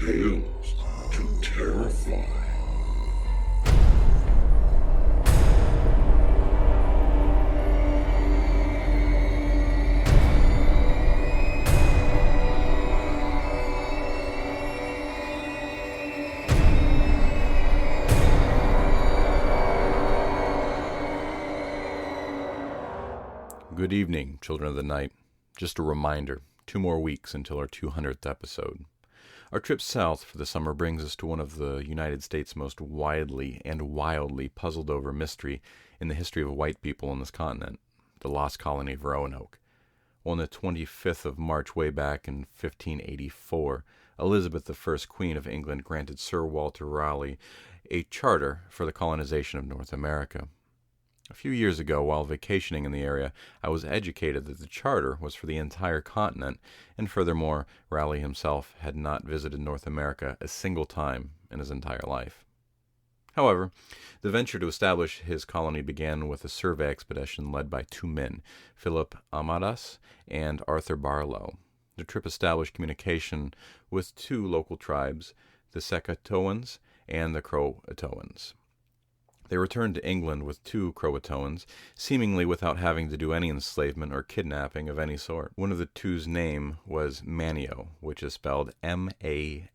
Tales to Terrify. Good evening, children of the night. Just a reminder, 2 more weeks until our 200th episode. Our trip south for the summer brings us to one of the United States' most widely and wildly puzzled over mystery in the history of white people on this continent, the lost colony of Roanoke. On the 25th of March, way back in 1584, Elizabeth I, Queen of England, granted Sir Walter Raleigh a charter for the colonization of North America. A few years ago, while vacationing in the area, I was educated that the charter was for the entire continent, and furthermore, Raleigh himself had not visited North America a single time in his entire life. However, the venture to establish his colony began with a survey expedition led by 2 men, Philip Amadas and Arthur Barlow. The trip established communication with 2 local tribes, the Secatoans and the Croatoans. They returned to England with 2 Croatoans, seemingly without having to do any enslavement or kidnapping of any sort. One of the 2's name was Manio, which is spelled M-A-N-T-E-O.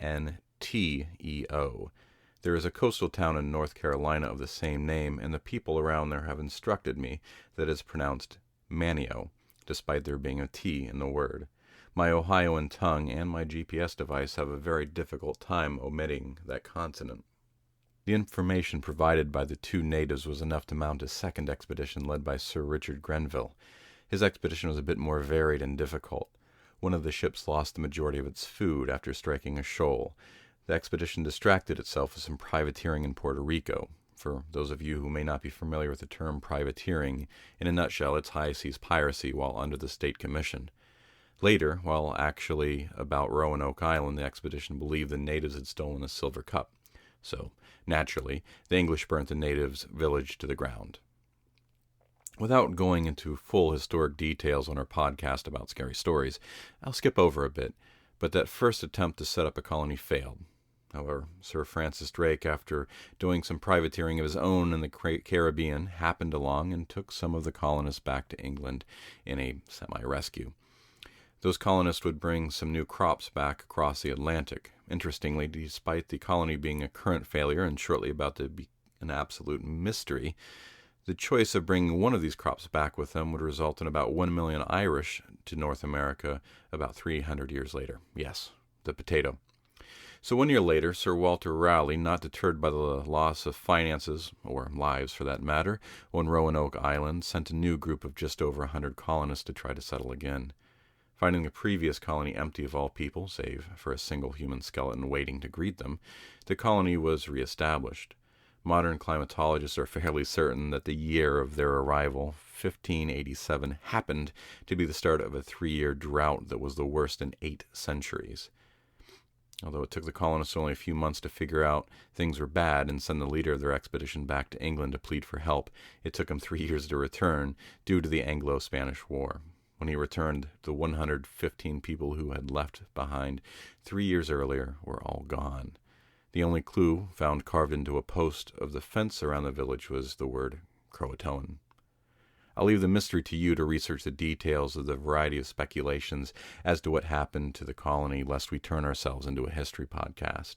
There is a coastal town in North Carolina of the same name, and the people around there have instructed me that it is pronounced Manio, despite there being a T in the word. My Ohioan tongue and my GPS device have a very difficult time omitting that consonant. The information provided by the 2 natives was enough to mount a second expedition led by Sir Richard Grenville. His expedition was a bit more varied and difficult. One of the ships lost the majority of its food after striking a shoal. The expedition distracted itself with some privateering in Puerto Rico. For those of you who may not be familiar with the term privateering, in a nutshell, it's high seas piracy while under the state commission. Later, while actually about Roanoke Island, the expedition believed the natives had stolen a silver cup. So, naturally, the English burnt the natives' village to the ground. Without going into full historic details on our podcast about scary stories, I'll skip over a bit, but that first attempt to set up a colony failed. However, Sir Francis Drake, after doing some privateering of his own in the Caribbean, happened along and took some of the colonists back to England in a semi-rescue. Those colonists would bring some new crops back across the Atlantic. Interestingly, despite the colony being a current failure and shortly about to be an absolute mystery, the choice of bringing one of these crops back with them would result in about 1 million Irish to North America about 300 years later. Yes, the potato. So 1 year later, Sir Walter Raleigh, not deterred by the loss of finances, or lives for that matter, on Roanoke Island, sent a new group of just over 100 colonists to try to settle again. Finding the previous colony empty of all people, save for a single human skeleton waiting to greet them, the colony was reestablished. Modern climatologists are fairly certain that the year of their arrival, 1587, happened to be the start of a 3-year drought that was the worst in 8 centuries. Although it took the colonists only a few months to figure out things were bad and send the leader of their expedition back to England to plead for help, it took him 3 years to return due to the Anglo-Spanish War. When he returned, the 115 people who had left behind 3 years earlier were all gone. The only clue found carved into a post of the fence around the village was the word Croatoan. I'll leave the mystery to you to research the details of the variety of speculations as to what happened to the colony, lest we turn ourselves into a history podcast.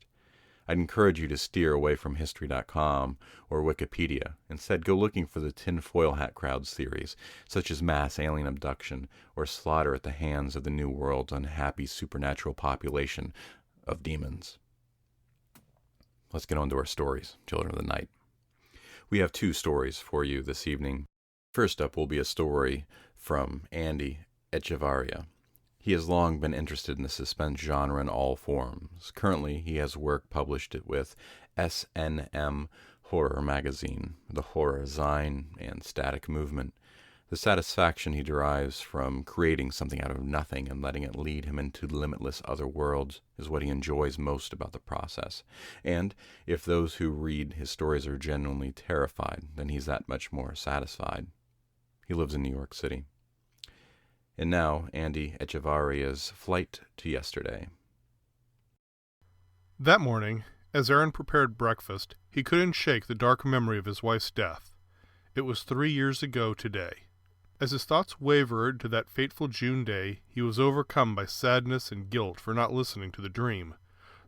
I'd encourage you to steer away from History.com or Wikipedia. Instead, go looking for the tinfoil hat crowd's theories, such as mass alien abduction or slaughter at the hands of the New World's unhappy supernatural population of demons. Let's get on to our stories, children of the night. We have 2 stories for you this evening. First up will be a story from Andy Echevarria. He has long been interested in the suspense genre in all forms. Currently, he has work published with S&M Horror Magazine, The Horror Zine, and Static Movement. The satisfaction he derives from creating something out of nothing and letting it lead him into limitless other worlds is what he enjoys most about the process. And if those who read his stories are genuinely terrified, then he's that much more satisfied. He lives in New York City. And now, Andy Echevarria's Flight to Yesterday. That morning, as Aaron prepared breakfast, he couldn't shake the dark memory of his wife's death. It was 3 years ago today. As his thoughts wavered to that fateful June day, he was overcome by sadness and guilt for not listening to the dream,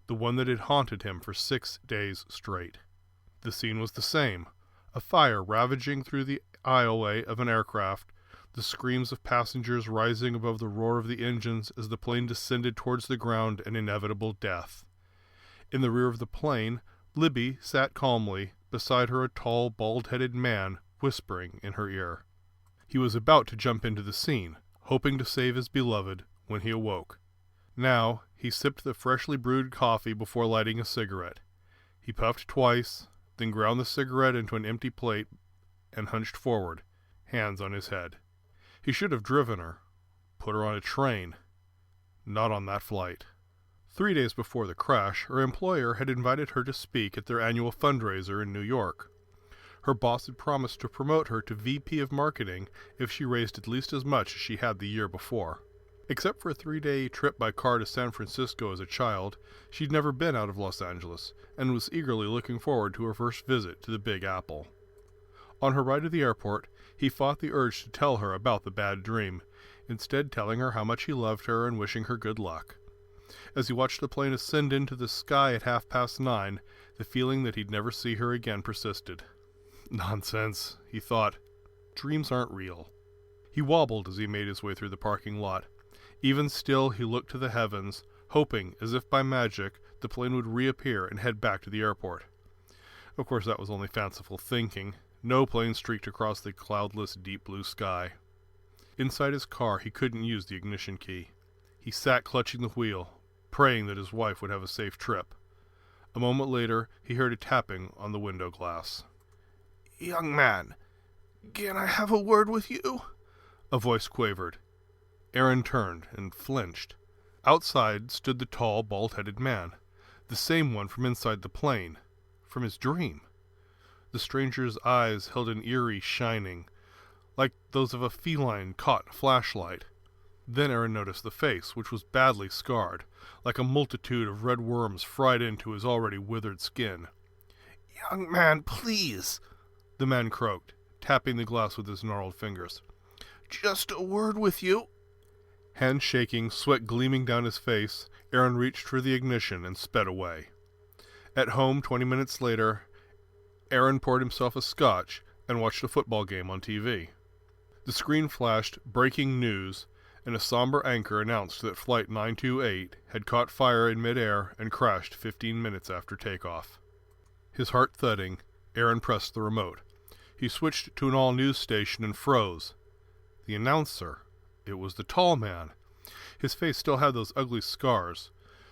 the one that had haunted him for 6 days straight. The scene was the same, a fire ravaging through the aisleway of an aircraft, the screams of passengers rising above the roar of the engines as the plane descended towards the ground and inevitable death. In the rear of the plane, Libby sat calmly, beside her a tall, bald-headed man, whispering in her ear. He was about to jump into the scene, hoping to save his beloved, when he awoke. Now, he sipped the freshly brewed coffee before lighting a cigarette. He puffed twice, then ground the cigarette into an empty plate and hunched forward, hands on his head. He should have driven her, put her on a train. Not on that flight. 3 days before the crash, her employer had invited her to speak at their annual fundraiser in New York. Her boss had promised to promote her to VP of Marketing if she raised at least as much as she had the year before. Except for a 3-day trip by car to San Francisco as a child, she'd never been out of Los Angeles, and was eagerly looking forward to her first visit to the Big Apple. On her ride to the airport, he fought the urge to tell her about the bad dream, instead telling her how much he loved her and wishing her good luck. As he watched the plane ascend into the sky at 9:30, the feeling that he'd never see her again persisted. Nonsense, he thought. Dreams aren't real. He wobbled as he made his way through the parking lot. Even still, he looked to the heavens, hoping, as if by magic, the plane would reappear and head back to the airport. Of course, that was only fanciful thinking. No plane streaked across the cloudless, deep blue sky. Inside his car, he couldn't use the ignition key. He sat clutching the wheel, praying that his wife would have a safe trip. A moment later, he heard a tapping on the window glass. "Young man, can I have a word with you?" A voice quavered. Aaron turned and flinched. Outside stood the tall, bald-headed man, the same one from inside the plane, from his dream. The stranger's eyes held an eerie shining, like those of a feline caught in a flashlight. Then Aaron noticed the face, which was badly scarred, like a multitude of red worms fried into his already withered skin. "Young man, please," the man croaked, tapping the glass with his gnarled fingers. "Just a word with you." Hands shaking, sweat gleaming down his face, Aaron reached for the ignition and sped away. At home, 20 minutes later, Aaron poured himself a scotch and watched a football game on TV. The screen flashed breaking news, and a somber anchor announced that Flight 928 had caught fire in midair and crashed 15 minutes after takeoff. His heart thudding, Aaron pressed the remote. He switched to an all-news station and froze. The announcer. It was the tall man. His face still had those ugly scars,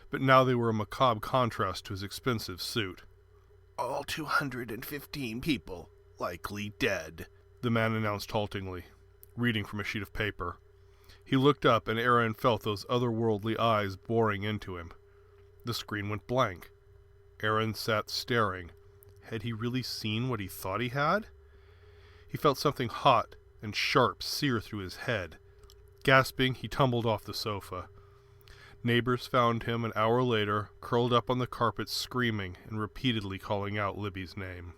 but now they were a macabre contrast to his expensive suit. "All 215 people likely dead," the man announced haltingly, reading from a sheet of paper. He looked up, and Aaron felt those otherworldly eyes boring into him. The screen went blank. Aaron sat staring. Had he really seen what he thought he had? He felt something hot and sharp sear through his head. Gasping, he tumbled off the sofa. Neighbors found him an hour later, curled up on the carpet screaming and repeatedly calling out Libby's name.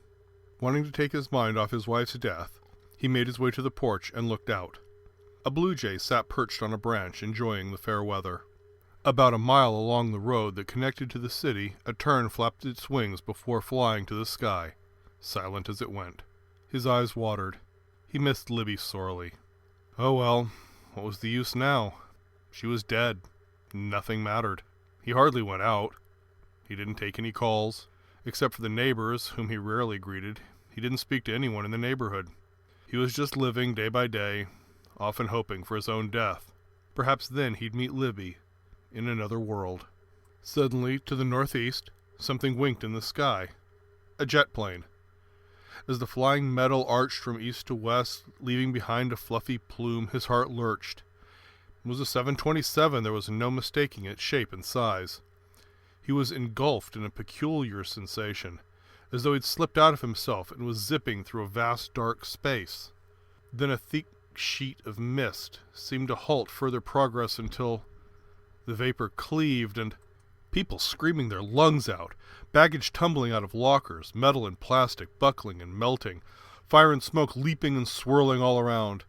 Wanting to take his mind off his wife's death, he made his way to the porch and looked out. A blue jay sat perched on a branch, enjoying the fair weather. About a mile along the road that connected to the city, a tern flapped its wings before flying to the sky, silent as it went. His eyes watered. He missed Libby sorely. Oh well, what was the use now? She was dead. Nothing mattered. He hardly went out. He didn't take any calls. Except for the neighbors, whom he rarely greeted, he didn't speak to anyone in the neighborhood. He was just living day by day, often hoping for his own death. Perhaps then he'd meet Libby, in another world. Suddenly, to the northeast, something winked in the sky. A jet plane. As the flying metal arched from east to west, leaving behind a fluffy plume, his heart lurched. It was a 727, there was no mistaking its shape and size. He was engulfed in a peculiar sensation, as though he'd slipped out of himself and was zipping through a vast dark space. Then a thick sheet of mist seemed to halt further progress until the vapor cleaved and People screaming their lungs out, baggage tumbling out of lockers, metal and plastic buckling and melting, fire and smoke leaping and swirling all around.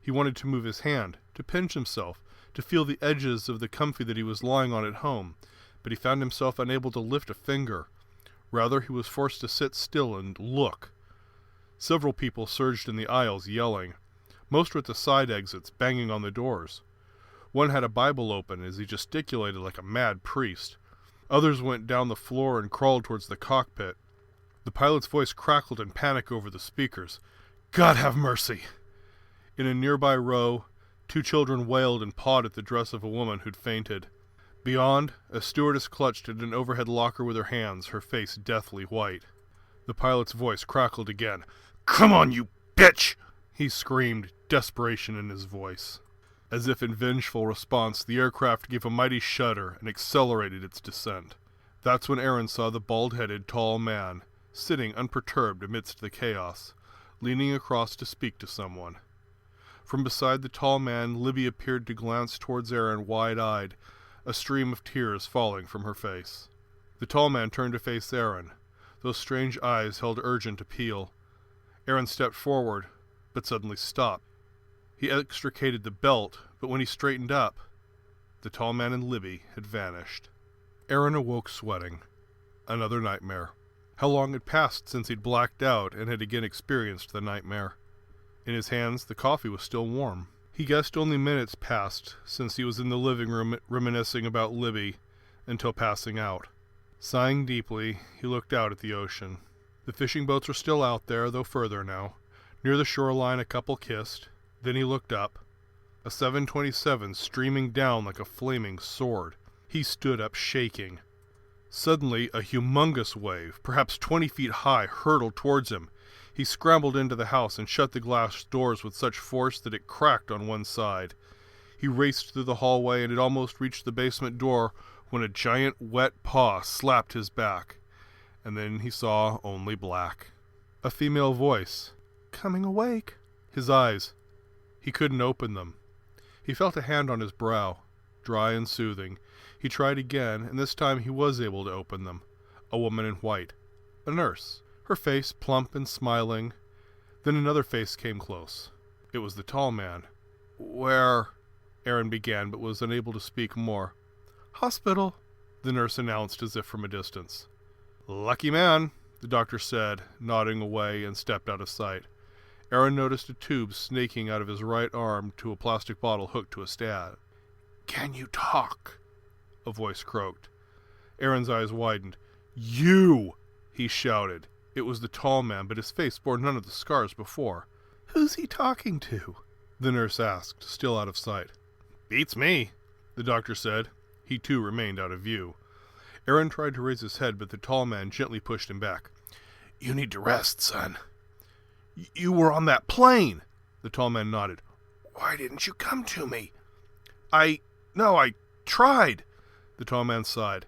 He wanted to move his hand, to pinch himself, to feel the edges of the comfy that he was lying on at home, but he found himself unable to lift a finger. Rather, he was forced to sit still and look. Several people surged in the aisles, yelling. Most were at the side exits, banging on the doors. One had a Bible open as he gesticulated like a mad priest. Others went down the floor and crawled towards the cockpit. The pilot's voice crackled in panic over the speakers. "God have mercy!" In a nearby row, 2 children wailed and pawed at the dress of a woman who'd fainted. Beyond, a stewardess clutched at an overhead locker with her hands, her face deathly white. The pilot's voice crackled again. "Come on, you bitch!" he screamed, desperation in his voice. As if in vengeful response, the aircraft gave a mighty shudder and accelerated its descent. That's when Aaron saw the bald-headed, tall man, sitting unperturbed amidst the chaos, leaning across to speak to someone. From beside the tall man, Libby appeared to glance towards Aaron wide-eyed, a stream of tears falling from her face. The tall man turned to face Aaron. Those strange eyes held urgent appeal. Aaron stepped forward, but suddenly stopped. He extricated the belt, but when he straightened up, the tall man and Libby had vanished. Aaron awoke sweating. Another nightmare. How long had passed since he'd blacked out and had again experienced the nightmare? In his hands, the coffee was still warm. He guessed only minutes passed since he was in the living room reminiscing about Libby until passing out. Sighing deeply, he looked out at the ocean. The fishing boats were still out there, though further now. Near the shoreline, a couple kissed. Then he looked up. A 727 streaming down like a flaming sword. He stood up, shaking. Suddenly, a humongous wave, perhaps 20 feet high, hurtled towards him. He scrambled into the house and shut the glass doors with such force that it cracked on one side. He raced through the hallway and had almost reached the basement door when a giant wet paw slapped his back. And then he saw only black. A female voice. "Coming awake." His eyes. He couldn't open them. He felt a hand on his brow, dry and soothing. He tried again, and this time he was able to open them. A woman in white. A nurse. Her face plump and smiling. Then another face came close. It was the tall man. "Where?" Aaron began, but was unable to speak more. "Hospital," the nurse announced as if from a distance. "Lucky man," the doctor said, nodding away, and stepped out of sight. Aaron noticed a tube snaking out of his right arm to a plastic bottle hooked to a stab. "Can you talk?" a voice croaked. Aaron's eyes widened. "You!" he shouted. It was the tall man, but his face bore none of the scars before. "Who's he talking to?" the nurse asked, still out of sight. "Beats me," the doctor said. He too remained out of view. Aaron tried to raise his head, but the tall man gently pushed him back. "You need to rest, son." "You were on that plane!" The tall man nodded. "Why didn't you come to me?" I tried." The tall man sighed.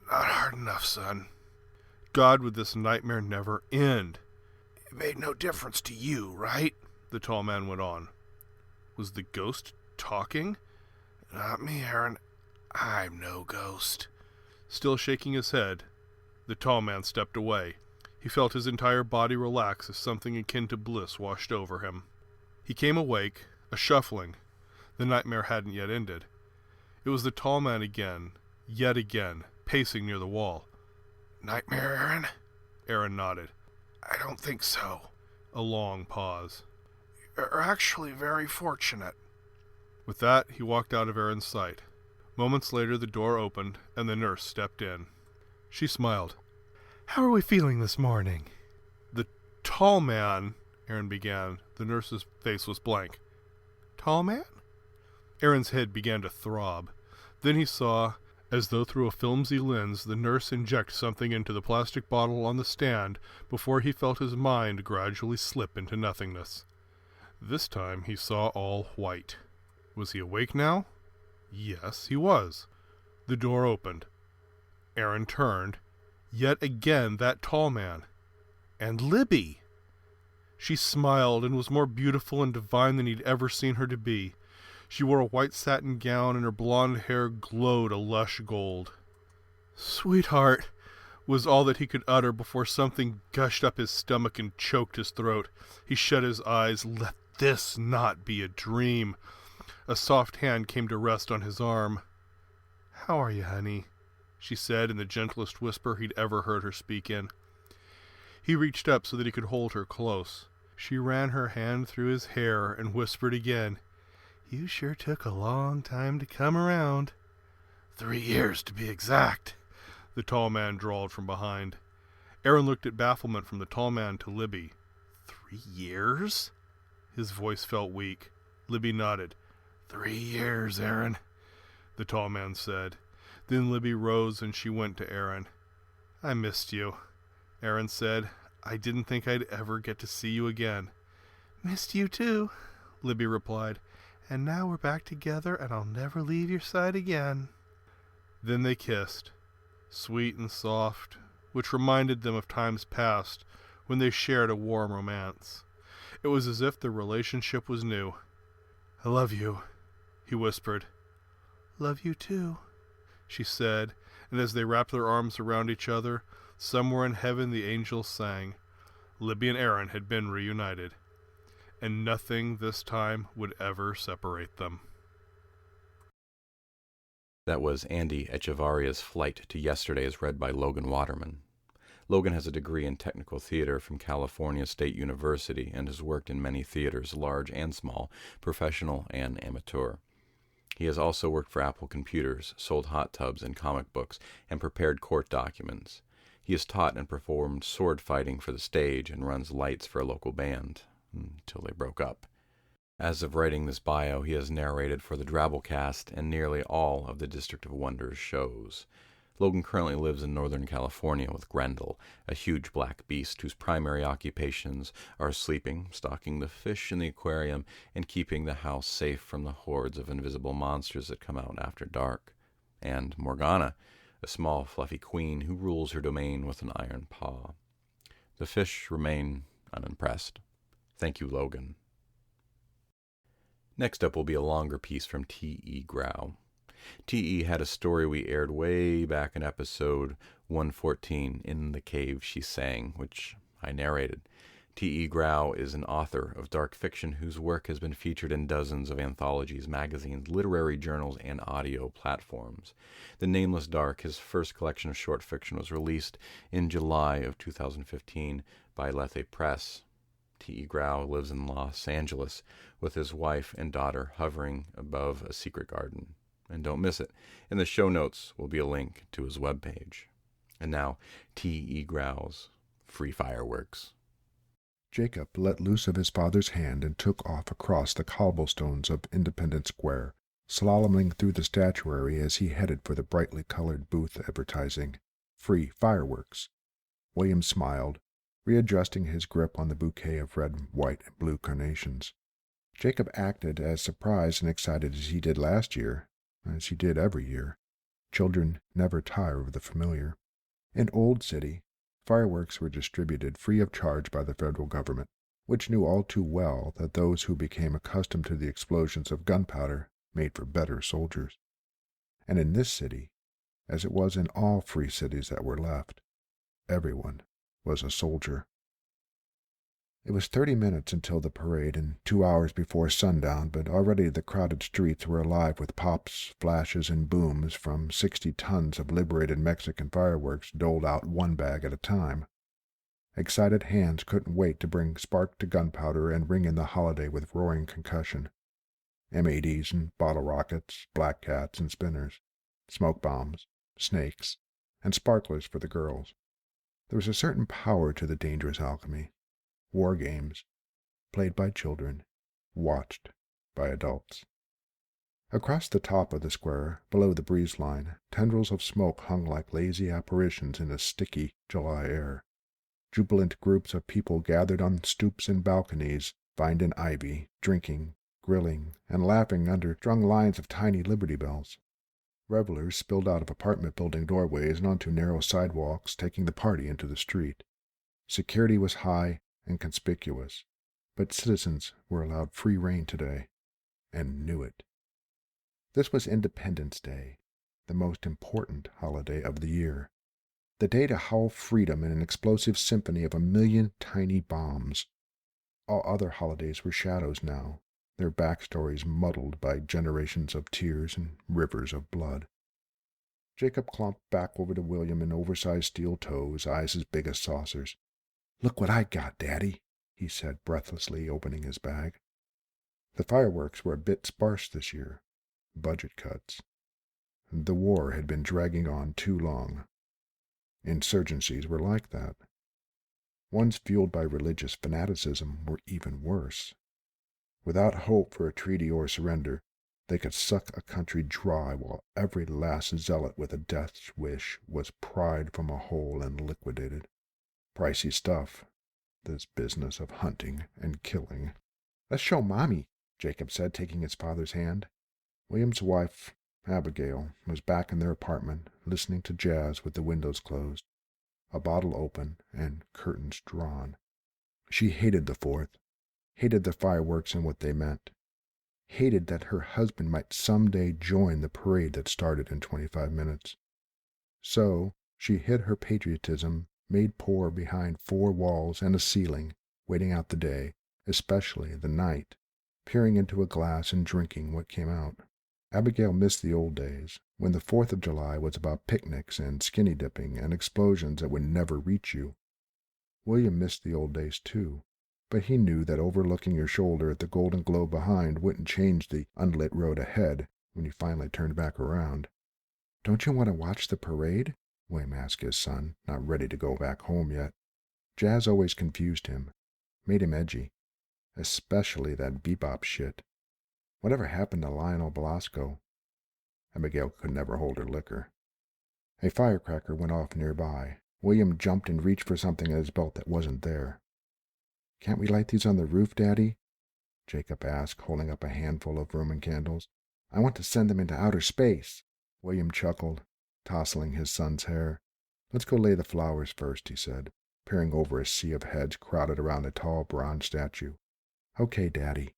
"Not hard enough, son." God, would this nightmare never end? "It made no difference to you, right?" the tall man went on. Was the ghost talking? "Not me, Aaron. I'm no ghost." Still shaking his head, the tall man stepped away. He felt his entire body relax as something akin to bliss washed over him. He came awake, a shuffling. The nightmare hadn't yet ended. It was the tall man again, yet again, pacing near the wall. "Nightmare, Aaron?" Aaron nodded. "I don't think so." A long pause. "You're actually very fortunate." With that, he walked out of Aaron's sight. Moments later, the door opened, and the nurse stepped in. She smiled. "How are we feeling this morning?" "The tall man," Aaron began. The nurse's face was blank. "Tall man?" Aaron's head began to throb. Then he saw, as though through a flimsy lens, the nurse inject something into the plastic bottle on the stand before he felt his mind gradually slip into nothingness. This time he saw all white. Was he awake now? Yes, he was. The door opened. Aaron turned. Yet again that tall man. And Libby! She smiled and was more beautiful and divine than he'd ever seen her to be. She wore a white satin gown and her blonde hair glowed a lush gold. "Sweetheart," was all that he could utter before something gushed up his stomach and choked his throat. He shut his eyes. Let this not be a dream. A soft hand came to rest on his arm. "How are you, honey?" she said in the gentlest whisper he'd ever heard her speak in. He reached up so that he could hold her close. She ran her hand through his hair and whispered again, "You sure took a long time to come around." 3 years, to be exact, the tall man drawled from behind. Aaron looked at bafflement from the tall man to Libby. 3 years? His voice felt weak. Libby nodded. 3 years, Aaron, the tall man said. Then Libby rose and she went to Aaron. "I missed you," Aaron said. "I didn't think I'd ever get to see you again." "Missed you too," Libby replied. "And now we're back together and I'll never leave your side again." Then they kissed, sweet and soft, which reminded them of times past when they shared a warm romance. It was as if their relationship was new. "I love you," he whispered. "Love you too," she said, and as they wrapped their arms around each other, somewhere in heaven the angels sang. Libby and Aaron had been reunited, and nothing this time would ever separate them. That was Andy Echevarria's Flight to Yesterday, as read by Logan Waterman. Logan has a degree in technical theater from California State University and has worked in many theaters, large and small, professional and amateur. He has also worked for Apple Computers, sold hot tubs and comic books, and prepared court documents. He has taught and performed sword fighting for the stage and runs lights for a local band, until they broke up. As of writing this bio, he has narrated for the Drabblecast and nearly all of the District of Wonders shows. Logan currently lives in Northern California with Grendel, a huge black beast whose primary occupations are sleeping, stocking the fish in the aquarium, and keeping the house safe from the hordes of invisible monsters that come out after dark. And Morgana, a small fluffy queen who rules her domain with an iron paw. The fish remain unimpressed. Thank you, Logan. Next up will be a longer piece from T.E. Grau. T.E. had a story we aired way back in episode 114, In the Cave She Sang, which I narrated. T.E. Grau is an author of dark fiction whose work has been featured in dozens of anthologies, magazines, literary journals, and audio platforms. The Nameless Dark, his first collection of short fiction, was released in July of 2015 by Lethe Press. T.E. Grau lives in Los Angeles with his wife and daughter hovering above a secret garden. And don't miss it. In the show notes will be a link to his webpage. And now, T.E. Grau's Free Fireworks. Jacob let loose of his father's hand and took off across the cobblestones of Independence Square, slaloming through the statuary as he headed for the brightly colored booth advertising Free Fireworks. William smiled, readjusting his grip on the bouquet of red, white, and blue carnations. Jacob acted as surprised and excited as he did last year, as he did every year. Children never tire of the familiar. In Old City, fireworks were distributed free of charge by the federal government, which knew all too well that those who became accustomed to the explosions of gunpowder made for better soldiers. And in this city, as it was in all free cities that were left, everyone was a soldier. It was 30 minutes until the parade and 2 hours before sundown, but already the crowded streets were alive with pops, flashes, and booms from 60 tons of liberated Mexican fireworks doled out one bag at a time. Excited hands couldn't wait to bring spark to gunpowder and ring in the holiday with roaring concussion. M80s and bottle rockets, black cats and spinners, smoke bombs, snakes, and sparklers for the girls. There was a certain power to the dangerous alchemy. War games, played by children, watched by adults. Across the top of the square, below the breeze line, tendrils of smoke hung like lazy apparitions in the sticky July air. Jubilant groups of people gathered on stoops and balconies, vined in ivy, drinking, grilling, and laughing under strung lines of tiny Liberty Bells. Revelers spilled out of apartment building doorways and onto narrow sidewalks, taking the party into the street. Security was high and conspicuous, but citizens were allowed free rein today, and knew it. This was Independence Day, the the most important holiday of the year. The day to howl freedom in an explosive symphony of a million tiny bombs. All other holidays were shadows now, their backstories muddled by generations of tears and rivers of blood. Jacob clomped back over to William in oversized steel toes, eyes as big as saucers. "Look what I got, Daddy," he said breathlessly, opening his bag. The fireworks were a bit sparse this year. Budget cuts. The war had been dragging on too long. Insurgencies were like that. Ones fueled by religious fanaticism were even worse. Without hope for a treaty or surrender, they could suck a country dry while every last zealot with a death wish was pried from a hole and liquidated. Pricey stuff, this business of hunting and killing. "Let's show Mommy," Jacob said, taking his father's hand. William's wife, Abigail, was back in their apartment, listening to jazz with the windows closed, a bottle open, and curtains drawn. She hated the 4th, hated the fireworks and what they meant, hated that her husband might someday join the parade that started in 25 minutes. So she hid her patriotism, made poor behind 4 walls and a ceiling, waiting out the day, especially the night, peering into a glass and drinking what came out. Abigail missed the old days, when the 4th of July was about picnics and skinny dipping and explosions that would never reach you. William missed the old days too, but he knew that overlooking your shoulder at the golden glow behind wouldn't change the unlit road ahead when he finally turned back around. "Don't you want to watch the parade?" William asked his son, not ready to go back home yet. Jazz always confused him, made him edgy, especially that bebop shit. Whatever happened to Lionel Belasco? Abigail could never hold her liquor. A firecracker went off nearby. William jumped and reached for something in his belt that wasn't there. "Can't we light these on the roof, Daddy?" Jacob asked, holding up a handful of Roman candles. "I want to send them into outer space." William chuckled, tousling his son's hair. "Let's go lay the flowers first," he said, peering over a sea of heads crowded around a tall bronze statue. "Okay, Daddy,"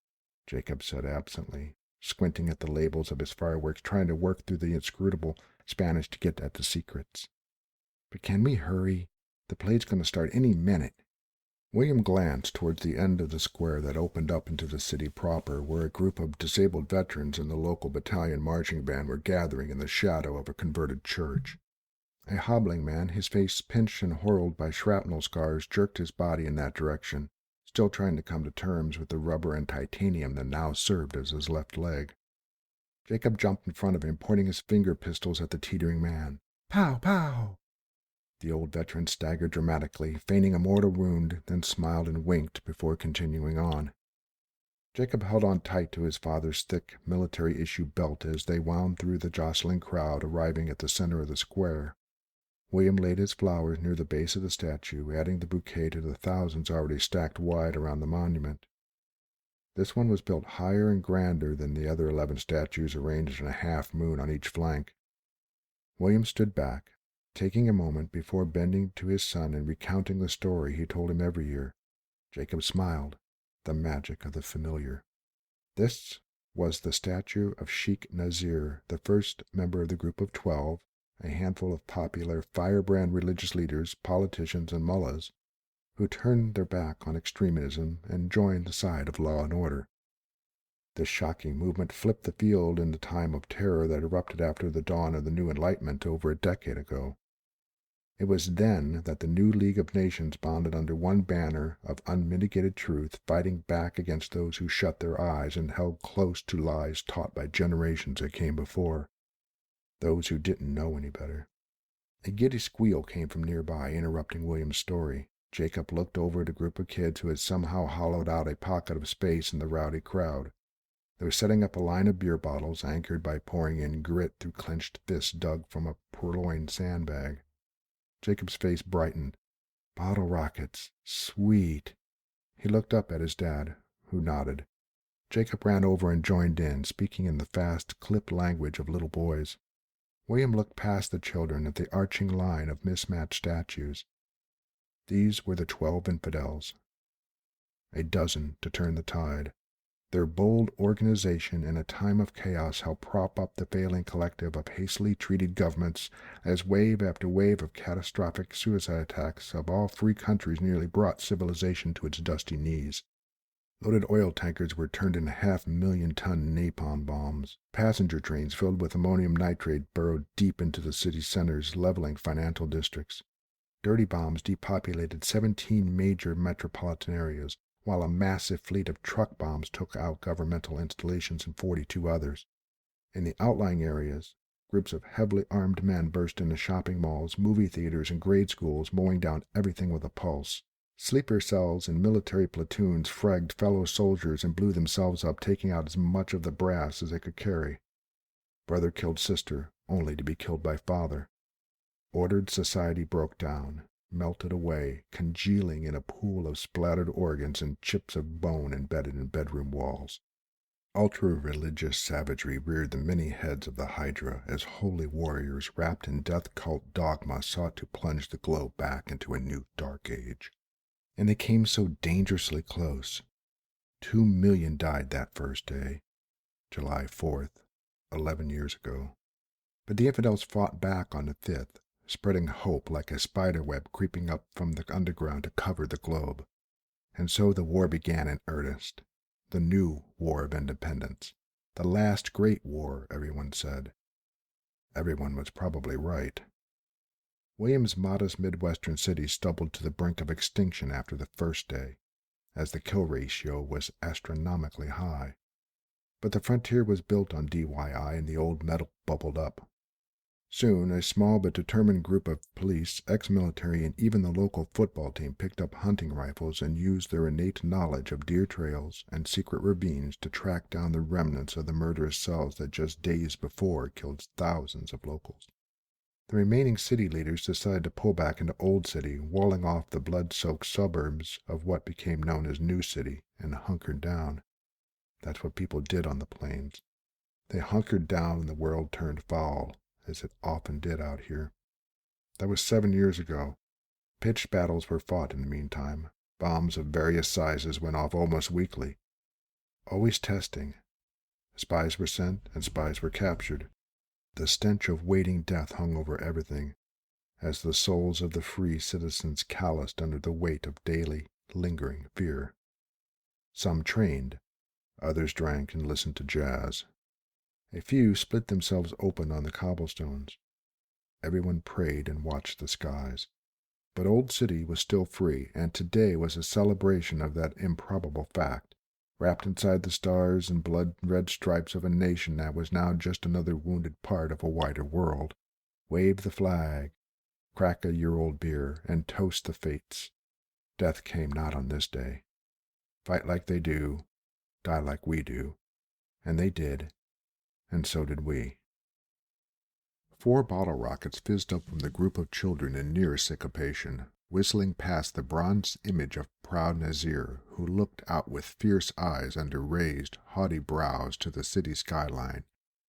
Jacob said absently, squinting at the labels of his fireworks, trying to work through the inscrutable Spanish to get at the secrets. "But can we hurry? The parade's going to start any minute." William glanced towards the end of the square that opened up into the city proper, where a group of disabled veterans and the local battalion marching band were gathering in the shadow of a converted church. A hobbling man, his face pinched and horrled by shrapnel scars, jerked his body in that direction, still trying to come to terms with the rubber and titanium that now served as his left leg. Jacob jumped in front of him, pointing his finger pistols at the teetering man. "Pow! Pow!" The old veteran staggered dramatically, feigning a mortal wound, then smiled and winked before continuing on. Jacob held on tight to his father's thick military-issue belt as they wound through the jostling crowd, arriving at the center of the square. William laid his flowers near the base of the statue, adding the bouquet to the thousands already stacked wide around the monument. This one was built higher and grander than the other 11 statues arranged in a half-moon on each flank. William stood back, taking a moment before bending to his son and recounting the story he told him every year. Jacob smiled, the magic of the familiar. This was the statue of Sheikh Nazir, the first member of the group of 12, a handful of popular firebrand religious leaders, politicians, and mullahs, who turned their back on extremism and joined the side of law and order. This shocking movement flipped the field in the time of terror that erupted after the dawn of the New Enlightenment over a decade ago. It was then that the new League of Nations bonded under one banner of unmitigated truth, fighting back against those who shut their eyes and held close to lies taught by generations that came before, those who didn't know any better. A giddy squeal came from nearby, interrupting William's story. Jacob looked over at a group of kids who had somehow hollowed out a pocket of space in the rowdy crowd. They were setting up a line of beer bottles, anchored by pouring in grit through clenched fists dug from a purloined sandbag. Jacob's face brightened. "Bottle rockets. Sweet." He looked up at his dad, who nodded. Jacob ran over and joined in, speaking in the fast, clipped language of little boys. William looked past the children at the arching line of mismatched statues. These were the 12 infidels. A dozen to turn the tide. Their bold organization in a time of chaos helped prop up the failing collective of hastily treated governments as wave after wave of catastrophic suicide attacks of all free countries nearly brought civilization to its dusty knees. Loaded oil tankers were turned into 500,000-ton napalm bombs. Passenger trains filled with ammonium nitrate burrowed deep into the city centers, leveling financial districts. Dirty bombs depopulated 17 major metropolitan areas, while a massive fleet of truck bombs took out governmental installations in 42 others. In the outlying areas, groups of heavily armed men burst into shopping malls, movie theaters, and grade schools, mowing down everything with a pulse. Sleeper cells and military platoons fragged fellow soldiers and blew themselves up, taking out as much of the brass as they could carry. Brother killed sister, only to be killed by father. Ordered society broke down, melted away, congealing in a pool of splattered organs and chips of bone embedded in bedroom walls. Ultra-religious savagery reared the many heads of the Hydra as holy warriors wrapped in death cult dogma sought to plunge the globe back into a new dark age. And they came so dangerously close. 2 million died that first day, July 4th, 11 years ago. But the infidels fought back on the 5th, spreading hope like a spiderweb creeping up from the underground to cover the globe. And so the war began in earnest. The new War of Independence. The last great war, everyone said. Everyone was probably right. William's modest Midwestern city stumbled to the brink of extinction after the first day, as the kill ratio was astronomically high. But the frontier was built on DIY and the old metal bubbled up. Soon, a small but determined group of police, ex-military, and even the local football team picked up hunting rifles and used their innate knowledge of deer trails and secret ravines to track down the remnants of the murderous cells that just days before killed thousands of locals. The remaining city leaders decided to pull back into Old City, walling off the blood-soaked suburbs of what became known as New City, and hunkered down. That's what people did on the plains. They hunkered down when the world turned foul, as it often did out here. That was 7 years ago. Pitched battles were fought in the meantime. Bombs of various sizes went off almost weekly. Always testing. Spies were sent and spies were captured. The stench of waiting death hung over everything, as the souls of the free citizens calloused under the weight of daily, lingering fear. Some trained, others drank and listened to jazz. A few split themselves open on the cobblestones. Everyone prayed and watched the skies. But Old City was still free, and today was a celebration of that improbable fact. Wrapped inside the stars and blood-red stripes of a nation that was now just another wounded part of a wider world. Wave the flag, crack a year-old beer, and toast the fates. Death came not on this day. Fight like they do, die like we do. And they did, and so did we. 4 bottle rockets fizzed up from the group of children in near syncopation, whistling past the bronze image of proud Nazir, who looked out with fierce eyes under raised, haughty brows to the city skyline,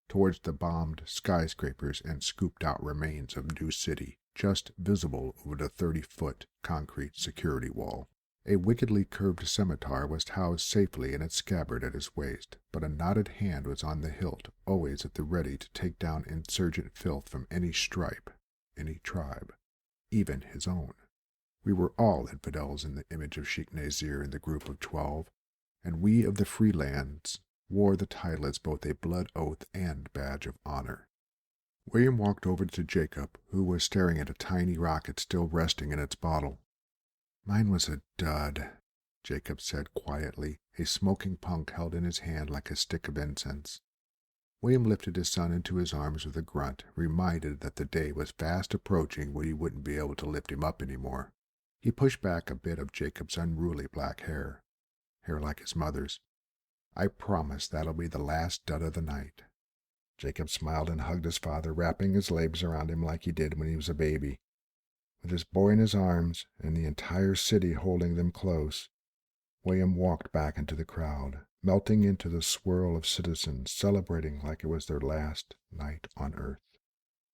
towards the bombed skyscrapers and scooped-out remains of New City, just visible over the 30-foot concrete security wall. A wickedly curved scimitar was housed safely in its scabbard at his waist, but a knotted hand was on the hilt, always at the ready to take down insurgent filth from any stripe, any tribe, even his own. We were all infidels in the image of Sheikh Nazir in the group of 12, and we of the free lands wore the title as both a blood oath and badge of honor. William walked over to Jacob, who was staring at a tiny rocket still resting in its bottle. "Mine was a dud," Jacob said quietly, a smoking punk held in his hand like a stick of incense. William lifted his son into his arms with a grunt, reminded that the day was fast approaching when he wouldn't be able to lift him up any more. He pushed back a bit of Jacob's unruly black hair like his mother's. "I promise that'll be the last dud of the night." Jacob smiled and hugged his father, wrapping his legs around him like he did when he was a baby. With his boy in his arms and the entire city holding them close, William walked back into the crowd, melting into the swirl of citizens, celebrating like it was their last night on earth.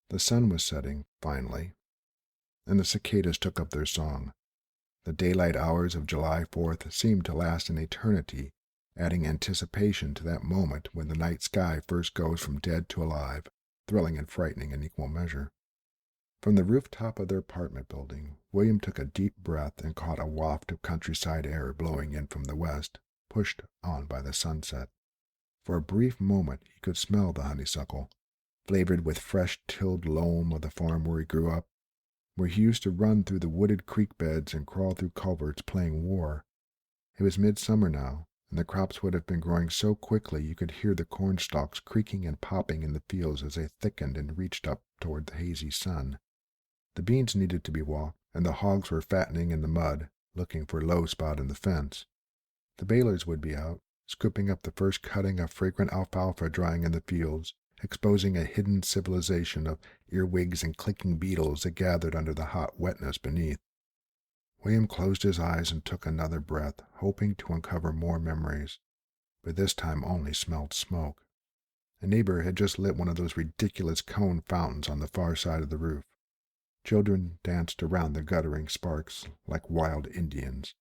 The sun was setting, finally, and the cicadas took up their song. The daylight hours of July 4th seemed to last an eternity, adding anticipation to that moment when the night sky first goes from dead to alive, thrilling and frightening in equal measure. From the rooftop of their apartment building, William took a deep breath and caught a waft of countryside air blowing in from the west, pushed on by the sunset. For a brief moment he could smell the honeysuckle, flavored with fresh tilled loam of the farm where he grew up, where he used to run through the wooded creek beds and crawl through culverts playing war. It was midsummer now, and the crops would have been growing so quickly you could hear the corn stalks creaking and popping in the fields as they thickened and reached up toward the hazy sun. The beans needed to be walked, and the hogs were fattening in the mud, looking for a low spot in the fence. The balers would be out, scooping up the first cutting of fragrant alfalfa drying in the fields, exposing a hidden civilization of earwigs and clicking beetles that gathered under the hot wetness beneath. William closed his eyes and took another breath, hoping to uncover more memories, but this time only smelled smoke. A neighbor had just lit one of those ridiculous cone fountains on the far side of the roof. Children danced around the guttering sparks like wild Indians,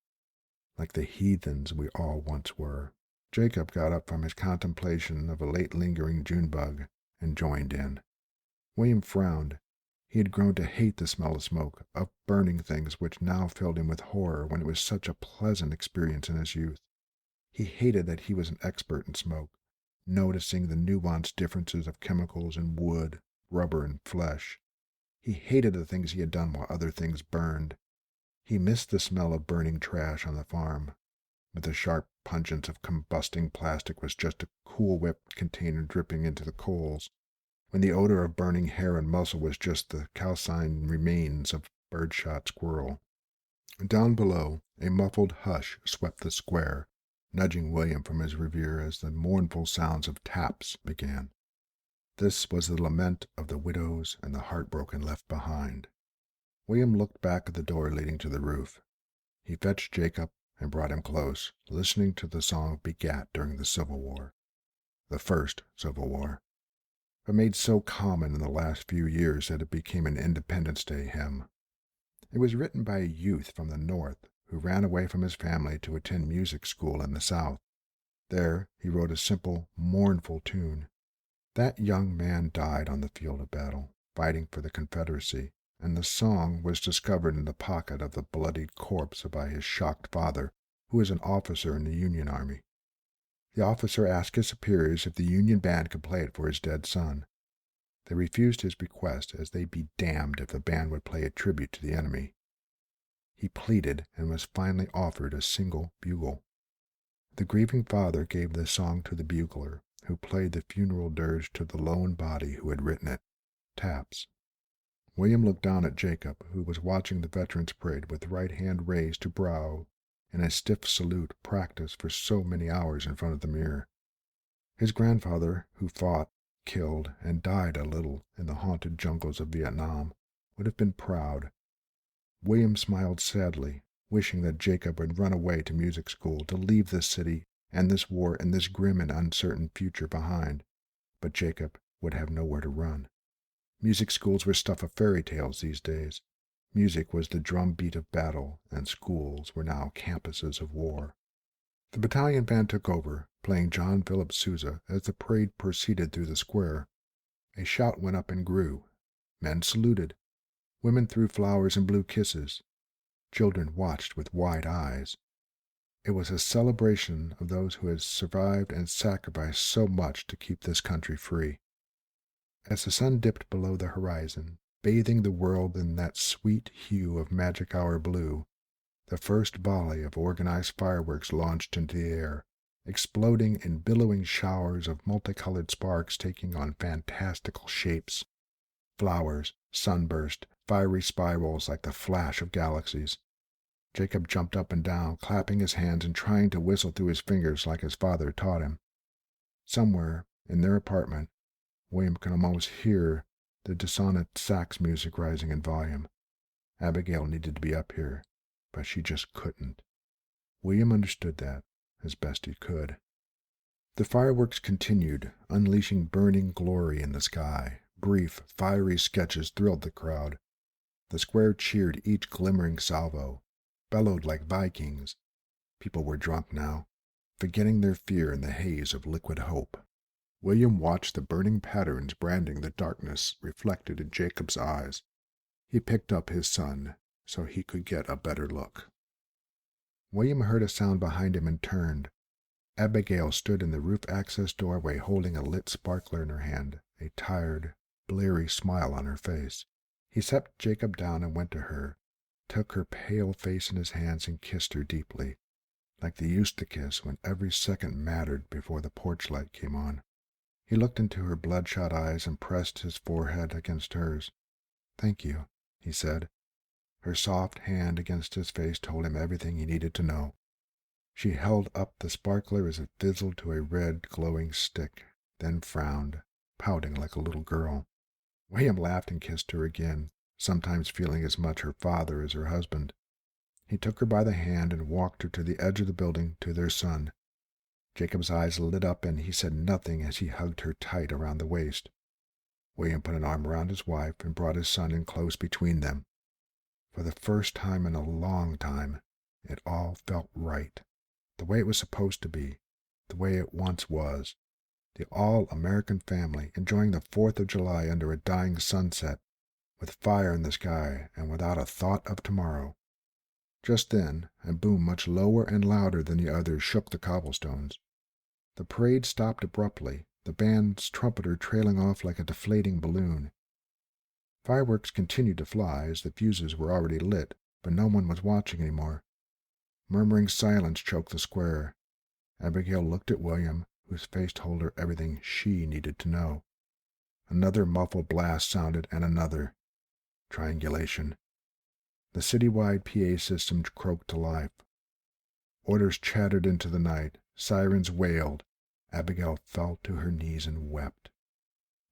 like the heathens we all once were. Jacob got up from his contemplation of a late-lingering June bug and joined in. William frowned. He had grown to hate the smell of smoke, of burning things which now filled him with horror when it was such a pleasant experience in his youth. He hated that he was an expert in smoke, noticing the nuanced differences of chemicals in wood, rubber, and flesh. He hated the things he had done while other things burned. He missed the smell of burning trash on the farm, but the sharp pungence of combusting plastic was just a Cool Whip container dripping into the coals, when the odor of burning hair and muscle was just the calcined remains of bird-shot squirrel. Down below, a muffled hush swept the square, nudging William from his reverie as the mournful sounds of taps began. This was the lament of the widows and the heartbroken left behind. William looked back at the door leading to the roof. He fetched Jacob and brought him close, listening to the song begat during the Civil War. The first Civil War, but made so common in the last few years that it became an Independence Day hymn. It was written by a youth from the North who ran away from his family to attend music school in the South. There he wrote a simple, mournful tune. That young man died on the field of battle, fighting for the Confederacy, and the song was discovered in the pocket of the bloodied corpse by his shocked father, who was an officer in the Union Army. The officer asked his superiors if the Union band could play it for his dead son. They refused his request, as they'd be damned if the band would play a tribute to the enemy. He pleaded and was finally offered a single bugle. The grieving father gave the song to the bugler, who played the funeral dirge to the lone body who had written it. Taps. William looked down at Jacob, who was watching the veterans' parade with right hand raised to brow in a stiff salute practiced for so many hours in front of the mirror. His grandfather, who fought, killed, and died a little in the haunted jungles of Vietnam, would have been proud. William smiled sadly, wishing that Jacob would run away to music school, to leave this city and this war and this grim and uncertain future behind. But Jacob would have nowhere to run. Music schools were stuff of fairy tales these days. Music was the drumbeat of battle, and schools were now campuses of war. The battalion band took over, playing John Philip Sousa as the parade proceeded through the square. A shout went up and grew. Men saluted. Women threw flowers and blew kisses. Children watched with wide eyes. It was a celebration of those who had survived and sacrificed so much to keep this country free. As the sun dipped below the horizon, bathing the world in that sweet hue of magic hour blue, the first volley of organized fireworks launched into the air, exploding in billowing showers of multicolored sparks taking on fantastical shapes. Flowers, sunburst, fiery spirals like the flash of galaxies. Jacob jumped up and down, clapping his hands and trying to whistle through his fingers like his father taught him. Somewhere, in their apartment, William could almost hear the dissonant sax music rising in volume. Abigail needed to be up here, but she just couldn't. William understood that, as best he could. The fireworks continued, unleashing burning glory in the sky. Brief, fiery sketches thrilled the crowd. The square cheered each glimmering salvo, bellowed like Vikings. People were drunk now. forgetting their fear in the haze of liquid hope. William watched the burning patterns branding the darkness reflected in Jacob's eyes. He picked up his son so he could get a better look. William heard a sound behind him and turned. Abigail stood in the roof-access doorway holding a lit sparkler in her hand, a tired, bleary smile on her face. He set Jacob down and went to her, took her pale face in his hands and kissed her deeply, like they used to kiss when every second mattered before the porch light came on. He looked into her bloodshot eyes and pressed his forehead against hers. "Thank you," he said. Her soft hand against his face told him everything he needed to know. She held up the sparkler as it fizzled to a red, glowing stick, then frowned, pouting like a little girl. William laughed and kissed her again, sometimes feeling as much her father as her husband. He took her by the hand and walked her to the edge of the building to their son. Jacob's eyes lit up and he said nothing as he hugged her tight around the waist. William put an arm around his wife and brought his son in close between them. For the first time in a long time, it all felt right, the way it was supposed to be, the way it once was. The all-American family enjoying the 4th of July under a dying sunset, with fire in the sky and without a thought of tomorrow. Just then, a boom much lower and louder than the others shook the cobblestones. The parade stopped abruptly, the band's trumpeter trailing off like a deflating balloon. Fireworks continued to fly as the fuses were already lit, but no one was watching anymore. Murmuring silence choked the square. Abigail looked at William, whose face told her everything she needed to know. Another muffled blast sounded, and another. Triangulation. The city-wide PA system croaked to life. Orders chattered into the night. Sirens wailed. Abigail fell to her knees and wept.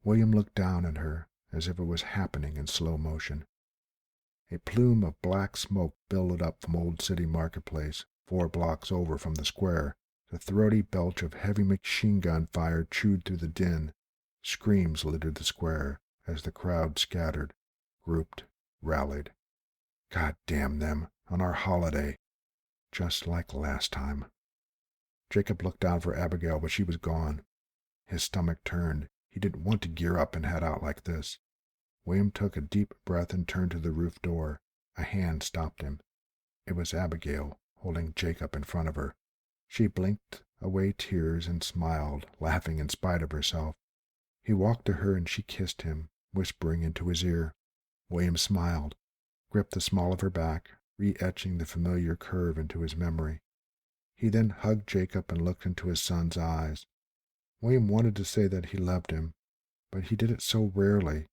William looked down at her, as if it was happening in slow motion. A plume of black smoke billowed up from Old City Marketplace, 4 blocks over from the square. The throaty belch of heavy machine-gun fire chewed through the din. Screams littered the square as the crowd scattered, grouped, rallied. God damn them, on our holiday. Just like last time. Jacob looked down for Abigail, but she was gone. His stomach turned. He didn't want to gear up and head out like this. William took a deep breath and turned to the roof door. A hand stopped him. It was Abigail, holding Jacob in front of her. She blinked away tears and smiled, laughing in spite of herself. He walked to her and she kissed him, whispering into his ear. William smiled, gripped the small of her back, re-etching the familiar curve into his memory. He then hugged Jacob and looked into his son's eyes. William wanted to say that he loved him, but he did it so rarely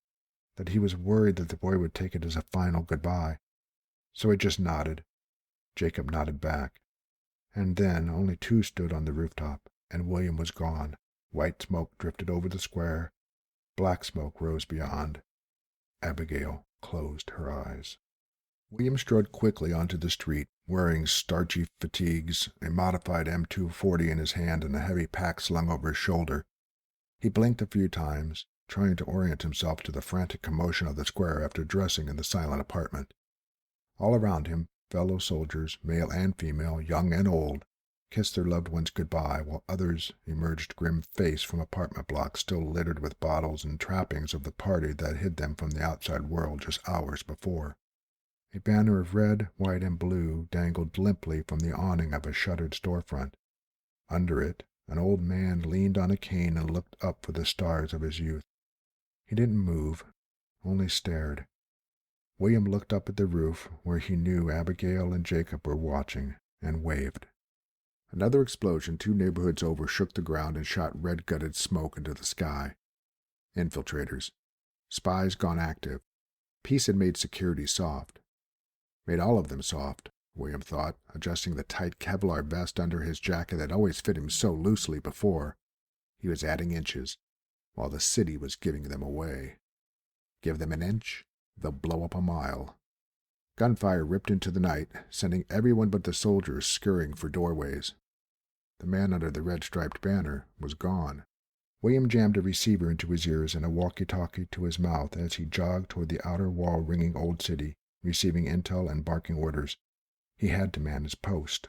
that he was worried that the boy would take it as a final goodbye. So he just nodded. Jacob nodded back. And then only 2 stood on the rooftop, and William was gone. White smoke drifted over the square. Black smoke rose beyond. Abigail closed her eyes. William strode quickly onto the street, wearing starchy fatigues, a modified M240 in his hand and a heavy pack slung over his shoulder. He blinked a few times, trying to orient himself to the frantic commotion of the square after dressing in the silent apartment. All around him, fellow soldiers, male and female, young and old, kissed their loved ones goodbye, while others emerged grim-faced from apartment blocks still littered with bottles and trappings of the party that hid them from the outside world just hours before. A banner of red, white, and blue dangled limply from the awning of a shuttered storefront. Under it, an old man leaned on a cane and looked up for the stars of his youth. He didn't move, only stared. William looked up at the roof, where he knew Abigail and Jacob were watching, and waved. Another explosion 2 neighborhoods over shook the ground and shot red-gutted smoke into the sky. Infiltrators. Spies gone active. Peace had made security soft. Made all of them soft, William thought, adjusting the tight Kevlar vest under his jacket that always fit him so loosely before. He was adding inches, while the city was giving them away. Give them an inch, they'll blow up a mile. Gunfire ripped into the night, sending everyone but the soldiers scurrying for doorways. The man under the red-striped banner was gone. William jammed a receiver into his ears and a walkie-talkie to his mouth as he jogged toward the outer wall-ringing Old City, receiving intel and barking orders. He had to man his post.